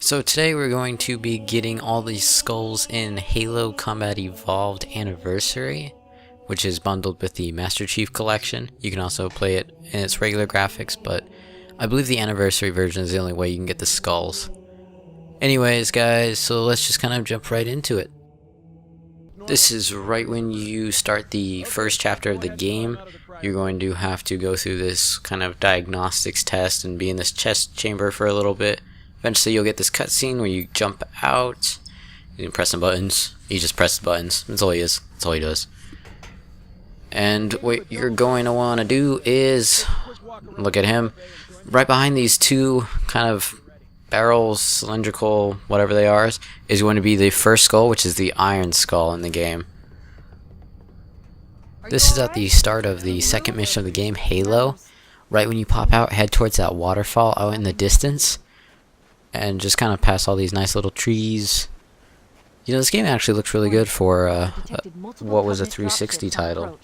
So today we're going to be getting all these skulls in Halo Combat Evolved Anniversary, which is bundled with the Master Chief Collection. You can also play it in its regular graphics, but I believe the Anniversary version is the only way you can get the skulls. Anyways guys, so let's just kind of jump right into it. This is right when you start the first chapter of the game. You're going to have to go through this kind of diagnostics test and be in this chest chamber for a little bit. Eventually you'll get this cutscene where you jump out. You can press some buttons. You just press the buttons. That's all he is. That's all he does. And what you're going to want to do is look at him. Right behind these two kind of barrels, cylindrical, whatever they are, is going to be the first skull, which is the Iron Skull in the game. This is at the start of the second mission of the game, Halo. Right when you pop out, head towards that waterfall out in the distance. And just kind of pass all these nice little trees. You know, this game actually looks really good for what was a 360 title.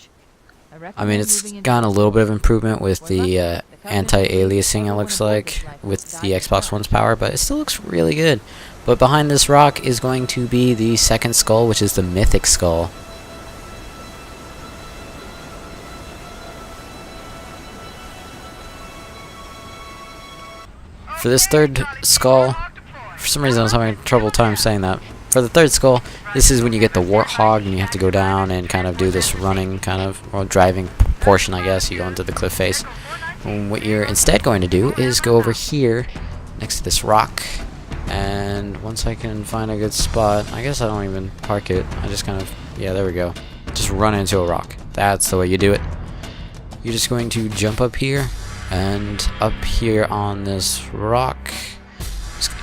I mean, it's gotten a little bit of improvement with the anti-aliasing, it looks like, with the Xbox One's power, but it still looks really good. But behind this rock is going to be the second skull, which is the Mythic Skull. For this third skull, for some reason I was having a trouble time saying that. For the third skull, this is when you get the Warthog and you have to go down and kind of do this running kind of, or driving portion, I guess. You go into the cliff face. And what you're instead going to do is go over here next to this rock, and once I can find a good spot, I guess I don't even park it. I just kind of, yeah, there we go. Just run into a rock. That's the way you do it. You're just going to jump up here. And up here on this rock,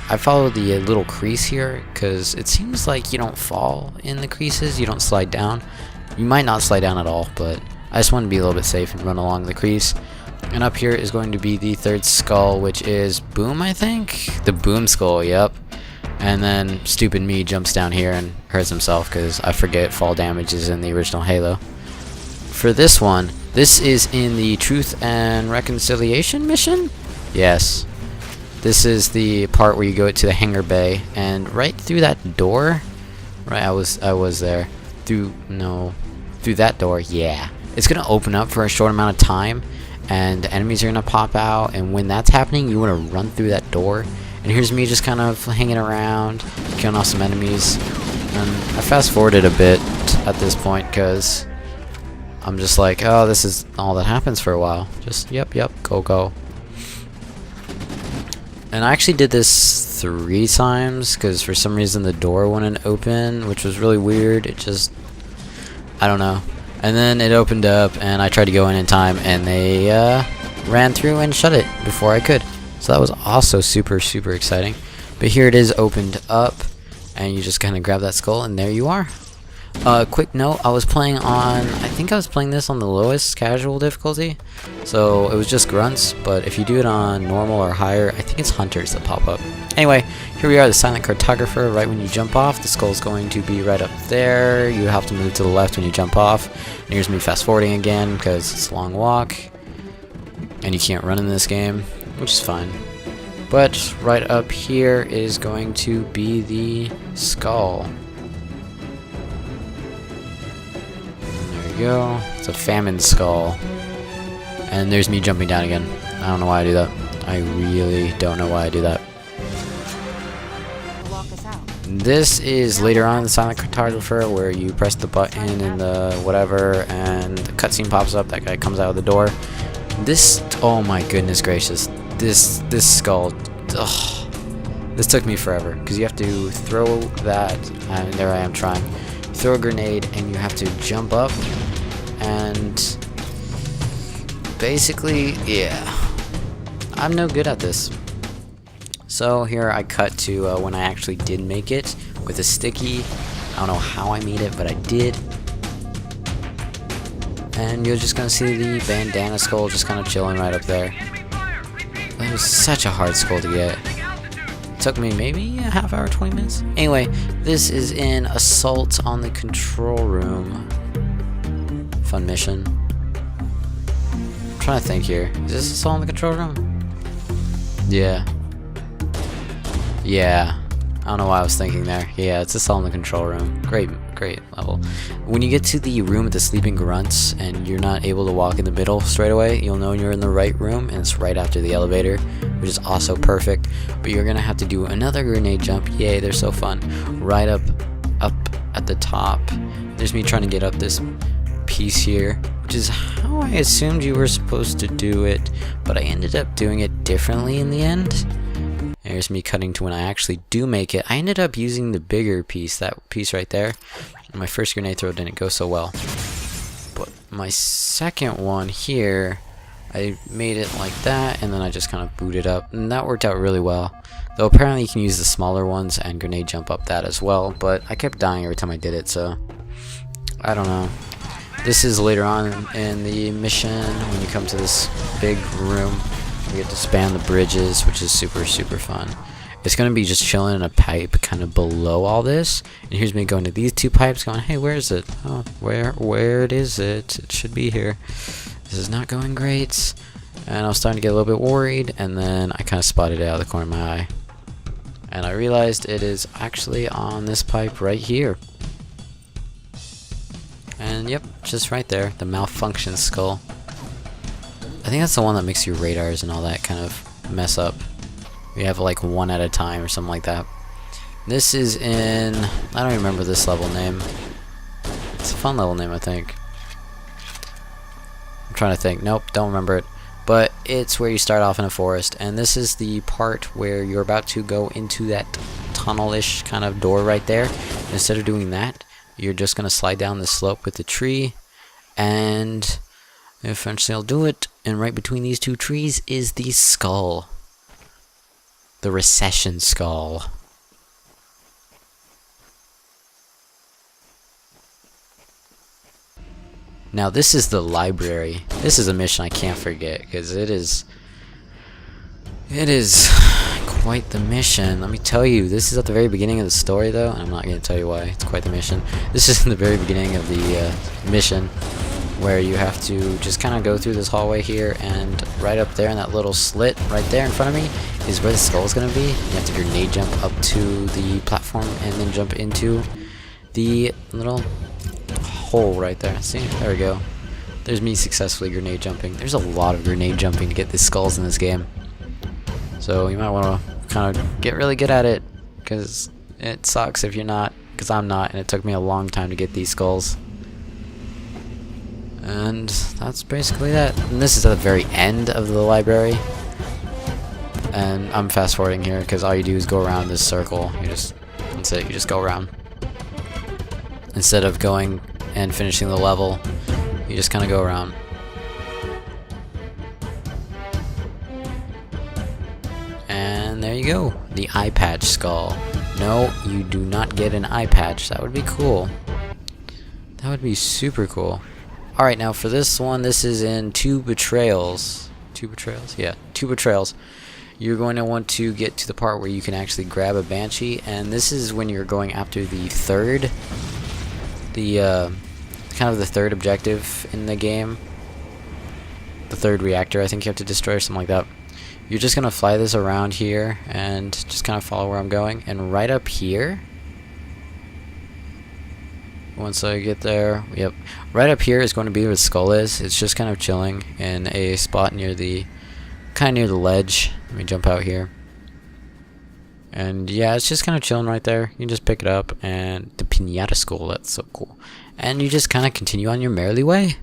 I follow the little crease here because it seems like you don't fall in the creases, you don't slide down. You might not slide down at all, but I just want to be a little bit safe and run along the crease. And up here is going to be the third skull, which is Boom, I think? The Boom Skull, yep. And then stupid me jumps down here and hurts himself because I forget fall damage is in the original Halo. For this one, this is in the Truth and Reconciliation mission? Yes. This is the part where you go to the hangar bay, and right through that door, right, I was there. Through that door, yeah. It's gonna open up for a short amount of time, and enemies are gonna pop out, and when that's happening, you wanna run through that door. And here's me just kind of hanging around, killing off some enemies. And I fast forwarded a bit at this point, because I'm just like, oh, this is all that happens for a while. Just, yep, go. And I actually did this 3 times, because for some reason the door wouldn't open, which was really weird. It just, I don't know. And then it opened up, and I tried to go in time, and they ran through and shut it before I could. So that was also super, super exciting. But here it is opened up, and you just kind of grab that skull, and there you are. Quick note, I think I was playing this on the lowest casual difficulty, so it was just grunts, but if you do it on normal or higher, I think it's hunters that pop up. Anyway, here we are, the Silent Cartographer. Right when you jump off, the skull's going to be right up there. You have to move to the left when you jump off. And here's me fast forwarding again, because it's a long walk, and you can't run in this game, which is fine. But right up here is going to be the skull. Go. It's a famine skull. And there's me jumping down again. I don't know why I do that. I really don't know why I do that. This is later on in the Silent Cartographer, where you press the button and the whatever, and the cutscene pops up. That guy comes out of the door. This, oh my goodness gracious, this skull. Ugh. This took me forever because you have to throw that, and there I am trying. Throw a grenade, and you have to jump up, and basically, yeah, I'm no good at this. So here I cut to when I actually did make it with a sticky. I don't know how I made it, but I did. And you're just gonna see the bandana skull just kind of chilling right up there. It was such a hard skull to get. Took me maybe a half hour, 20 minutes. Anyway, this is in Assault on the Control Room. Fun mission. I'm trying to think here. Is this Assault on the Control Room? Yeah. Yeah. I don't know why I was thinking there. Yeah, it's just all in the control room. Great level. When you get to the room with the sleeping grunts and you're not able to walk in the middle straight away, you'll know you're in the right room, and it's right after the elevator, which is also perfect. But you're gonna have to do another grenade jump. Yay, they're so fun. Right up at the top. There's me trying to get up this piece here, which is how I assumed you were supposed to do it, but I ended up doing it differently in the end. There's me cutting to when I actually do make it. I ended up using the bigger piece, that piece right there. And my first grenade throw didn't go so well. But my second one here, I made it like that, and then I just kind of booted up. And that worked out really well. Though apparently you can use the smaller ones and grenade jump up that as well. But I kept dying every time I did it, so I don't know. This is later on in the mission when you come to this big room. You get to span the bridges, which is super fun. It's gonna be just chilling in a pipe kind of below all this, and here's me going to these two pipes going, hey, where is it? Oh, where is it? It should be here. This is not going great. And I was starting to get a little bit worried, and then I kind of spotted it out of the corner of my eye, and I realized it is actually on this pipe right here. And yep, just right there, the malfunction skull. I think that's the one that makes your radars and all that kind of mess up. You have like one at a time or something like that. This is in, I don't remember this level name. It's a fun level name, I think. I'm trying to think. Nope, don't remember it. But it's where you start off in a forest, and this is the part where you're about to go into that tunnel-ish kind of door right there. Instead of doing that, you're just gonna slide down the slope with the tree, and eventually I'll do it. And right between these two trees is the skull. The recession skull. Now this is the library. This is a mission I can't forget because it is quite the mission. Let me tell you, this is at the very beginning of the story though, and I'm not going to tell you why. It's quite the mission. This is in the very beginning of the mission, where you have to just kind of go through this hallway here, and right up there in that little slit right there in front of me is where the skull is going to be. You have to grenade jump up to the platform and then jump into the little hole right there. See? There we go. There's me successfully grenade jumping. There's a lot of grenade jumping to get the skulls in this game. So you might want to kind of get really good at it, because it sucks if you're not, because I'm not, and it took me a long time to get these skulls. And that's basically that. And this is at the very end of the library. And I'm fast forwarding here because all you do is go around this circle. That's it, you just go around. Instead of going and finishing the level, you just kind of go around. And there you go, the eye patch skull. No, you do not get an eye patch. That would be cool. That would be super cool. Alright, now for this one, this is in Two Betrayals. Two Betrayals? Yeah, Two Betrayals. You're going to want to get to the part where you can actually grab a Banshee, and this is when you're going after the third, kind of the third objective in the game. The third reactor, I think you have to destroy, or something like that. You're just going to fly this around here, and just kind of follow where I'm going, and right up here, once I get there, yep, right up here is going to be where the skull is. It's just kind of chilling in a spot near the, kind of near the ledge. Let me jump out here. And yeah, it's just kind of chilling right there. You can just pick it up, and the Pinata Skull, that's so cool. And you just kind of continue on your merrily way.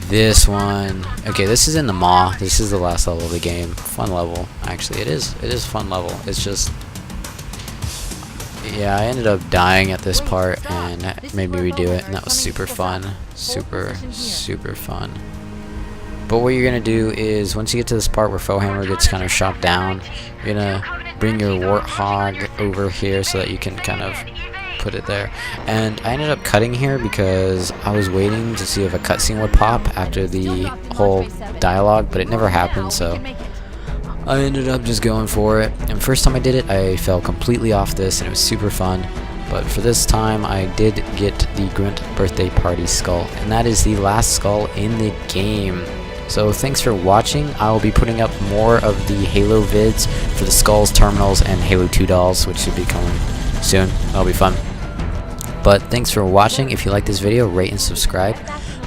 This one, okay, this is in the Maw. This is the last level of the game. Fun level, actually. It is a fun level. It's just, yeah, I ended up dying at this part, and that made me redo it, and that was super fun. Super fun. But what you're going to do is, once you get to this part where Foehammer gets kind of shot down, you're going to bring your Warthog over here so that you can kind of put it there. And I ended up cutting here because I was waiting to see if a cutscene would pop after the whole dialogue, but it never happened, so I ended up just going for it. And first time I did it, I fell completely off this, and it was super fun. But for this time, I did get the Grunt Birthday Party skull, and that is the last skull in the game. So thanks for watching. I will be putting up more of the Halo vids for the Skulls, Terminals, and Halo 2 dolls, which should be coming soon. That'll be fun. But thanks for watching. If you like this video, rate and subscribe.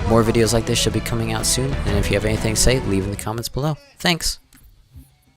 More videos like this should be coming out soon, and if you have anything to say, leave in the comments below. Thanks!